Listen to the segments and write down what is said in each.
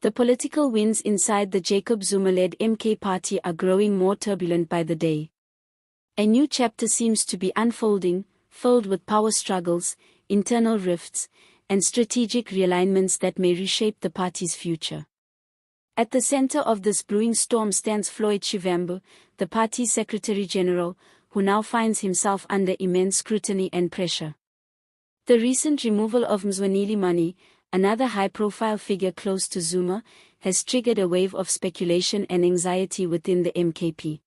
The political winds inside the Jacob Zuma-led MK Party are growing more turbulent by the day. A new chapter seems to be unfolding, filled with power struggles, internal rifts, and strategic realignments that may reshape the party's future. At the center of this brewing storm stands Floyd Shivambu, the party's Secretary-General, who now finds himself under immense scrutiny and pressure. The recent removal of Mzwanele Manyi, another high-profile figure close to Zuma, has triggered a wave of speculation and anxiety within the MKP.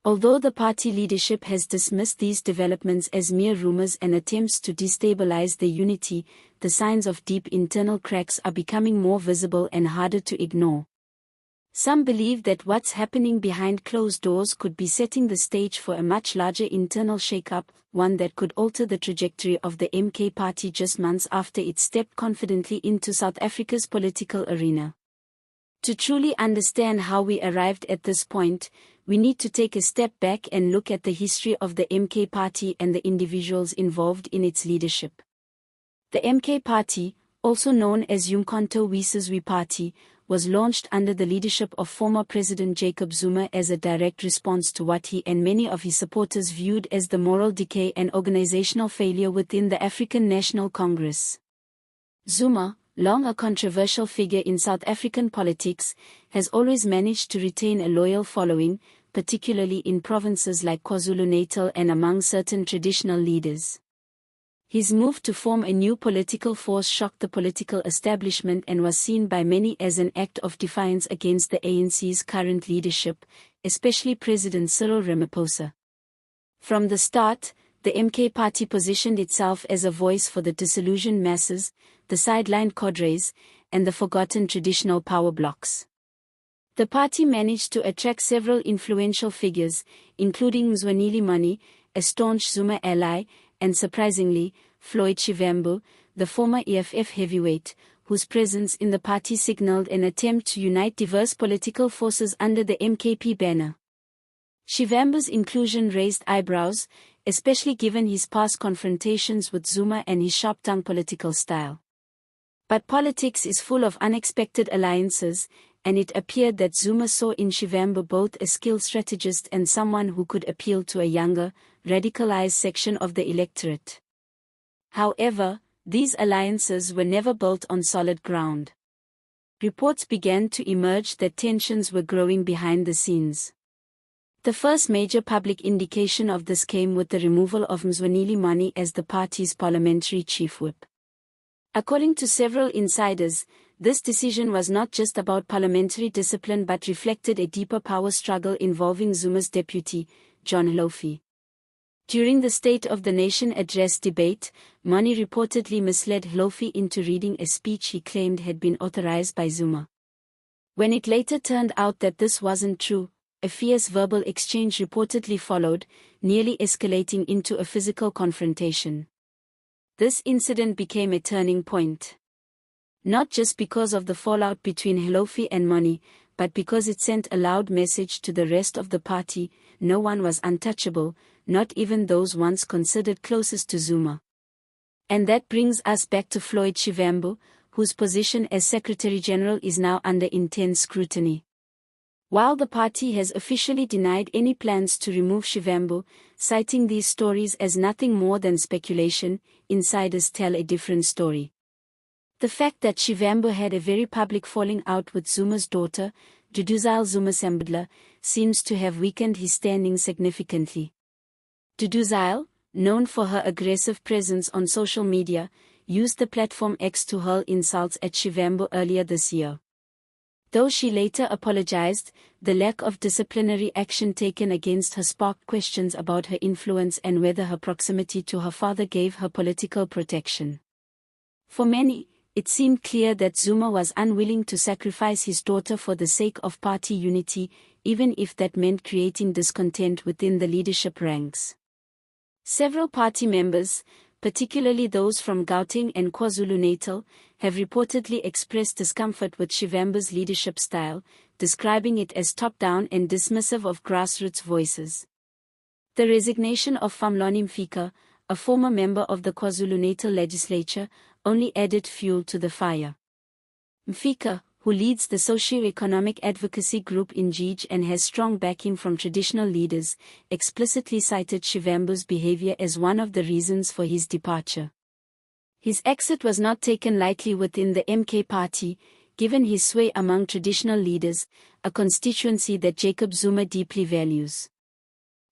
Although the party leadership has dismissed these developments as mere rumors and attempts to destabilize the unity, the signs of deep internal cracks are becoming more visible and harder to ignore. Some believe that what's happening behind closed doors could be setting the stage for a much larger internal shakeup, one that could alter the trajectory of the MK Party just months after it stepped confidently into South Africa's political arena. To truly understand how we arrived at this point, we need to take a step back and look at the history of the MK Party and the individuals involved in its leadership. The MK Party, also known as Umkhonto weSizwe Party, was launched under the leadership of former President Jacob Zuma as a direct response to what he and many of his supporters viewed as the moral decay and organizational failure within the African National Congress. Zuma, long a controversial figure in South African politics, has always managed to retain a loyal following, particularly in provinces like KwaZulu-Natal and among certain traditional leaders. His move to form a new political force shocked the political establishment and was seen by many as an act of defiance against the ANC's current leadership, especially President Cyril Ramaphosa. From the start, the MK Party positioned itself as a voice for the disillusioned masses, the sidelined cadres, and the forgotten traditional power blocs. The party managed to attract several influential figures, including Mzwanele Manyi, a staunch Zuma ally, and surprisingly, Floyd Shivambu, the former EFF heavyweight, whose presence in the party signaled an attempt to unite diverse political forces under the MKP banner. Shivambu's inclusion raised eyebrows, especially given his past confrontations with Zuma and his sharp-tongued political style. But politics is full of unexpected alliances, and it appeared that Zuma saw in Shivambu both a skilled strategist and someone who could appeal to a younger, radicalized section of the electorate. However, these alliances were never built on solid ground. Reports began to emerge that tensions were growing behind the scenes. The first major public indication of this came with the removal of Mzwanele Manyi as the party's parliamentary chief whip. According to several insiders, this decision was not just about parliamentary discipline but reflected a deeper power struggle involving Zuma's deputy, John Hlofi. During the State of the Nation address debate, Manyi reportedly misled Hlofi into reading a speech he claimed had been authorized by Zuma. When it later turned out that this wasn't true, a fierce verbal exchange reportedly followed, nearly escalating into a physical confrontation. This incident became a turning point. Not just because of the fallout between Hlofi and Manyi, but because it sent a loud message to the rest of the party: no one was untouchable, not even those once considered closest to Zuma. And that brings us back to Floyd Shivambu, whose position as Secretary-General is now under intense scrutiny. While the party has officially denied any plans to remove Shivambu, citing these stories as nothing more than speculation, insiders tell a different story. The fact that Shivambu had a very public falling out with Zuma's daughter, Duduzile Zuma-Sambudla, seems to have weakened his standing significantly. Duduzile, known for her aggressive presence on social media, used the platform X to hurl insults at Shivambu earlier this year. Though she later apologized, the lack of disciplinary action taken against her sparked questions about her influence and whether her proximity to her father gave her political protection. For many, it seemed clear that Zuma was unwilling to sacrifice his daughter for the sake of party unity, even if that meant creating discontent within the leadership ranks. Several party members, particularly those from Gauteng and KwaZulu-Natal, have reportedly expressed discomfort with Shivambu's leadership style, describing it as top-down and dismissive of grassroots voices. The resignation of Phumlani Mfika, a former member of the KwaZulu-Natal legislature, only added fuel to the fire. Mfika, who leads the socio-economic advocacy group in Jej and has strong backing from traditional leaders, explicitly cited Shivambu's behavior as one of the reasons for his departure. His exit was not taken lightly within the MK Party, given his sway among traditional leaders, a constituency that Jacob Zuma deeply values.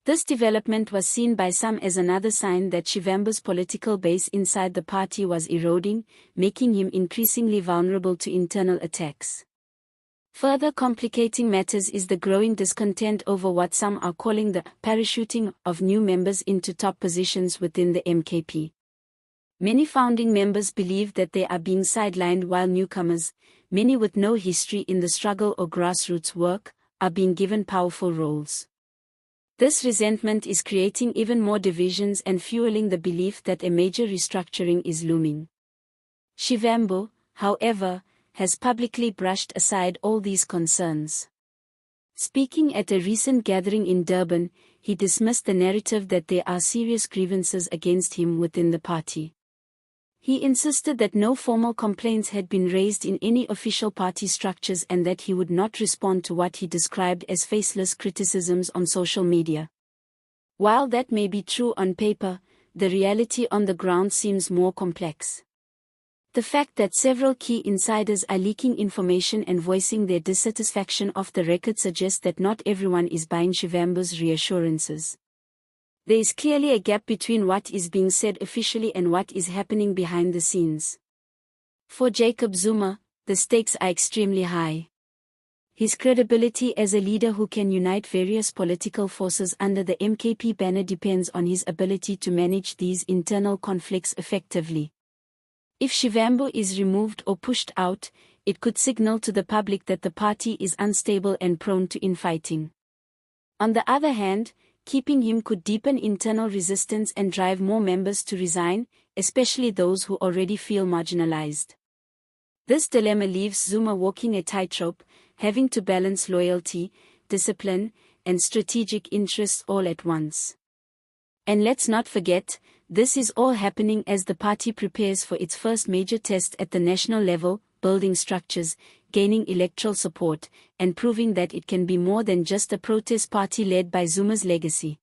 This development was seen by some as another sign that Shivambu's political base inside the party was eroding, making him increasingly vulnerable to internal attacks. Further complicating matters is the growing discontent over what some are calling the parachuting of new members into top positions within the MKP. Many founding members believe that they are being sidelined while newcomers, many with no history in the struggle or grassroots work, are being given powerful roles. This resentment is creating even more divisions and fueling the belief that a major restructuring is looming. Shivambu, however, has publicly brushed aside all these concerns. Speaking at a recent gathering in Durban, he dismissed the narrative that there are serious grievances against him within the party. He insisted that no formal complaints had been raised in any official party structures and that he would not respond to what he described as faceless criticisms on social media. While that may be true on paper, the reality on the ground seems more complex. The fact that several key insiders are leaking information and voicing their dissatisfaction off the record suggests that not everyone is buying Shivambu's reassurances. There is clearly a gap between what is being said officially and what is happening behind the scenes. For Jacob Zuma, the stakes are extremely high. His credibility as a leader who can unite various political forces under the MKP banner depends on his ability to manage these internal conflicts effectively. If Shivambu is removed or pushed out, it could signal to the public that the party is unstable and prone to infighting. On the other hand, keeping him could deepen internal resistance and drive more members to resign, especially those who already feel marginalized. This dilemma leaves Zuma walking a tightrope, having to balance loyalty, discipline, and strategic interests all at once. And let's not forget, this is all happening as the party prepares for its first major test at the national level, building structures, gaining electoral support, and proving that it can be more than just a protest party led by Zuma's legacy.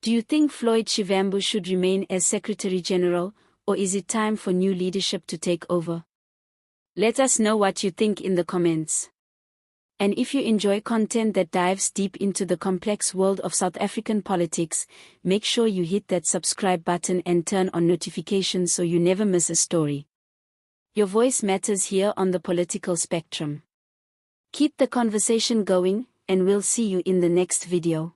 Do you think Floyd Shivambu should remain as Secretary General, or is it time for new leadership to take over? Let us know what you think in the comments. And if you enjoy content that dives deep into the complex world of South African politics, make sure you hit that subscribe button and turn on notifications so you never miss a story. Your voice matters here on the political spectrum. Keep the conversation going, and we'll see you in the next video.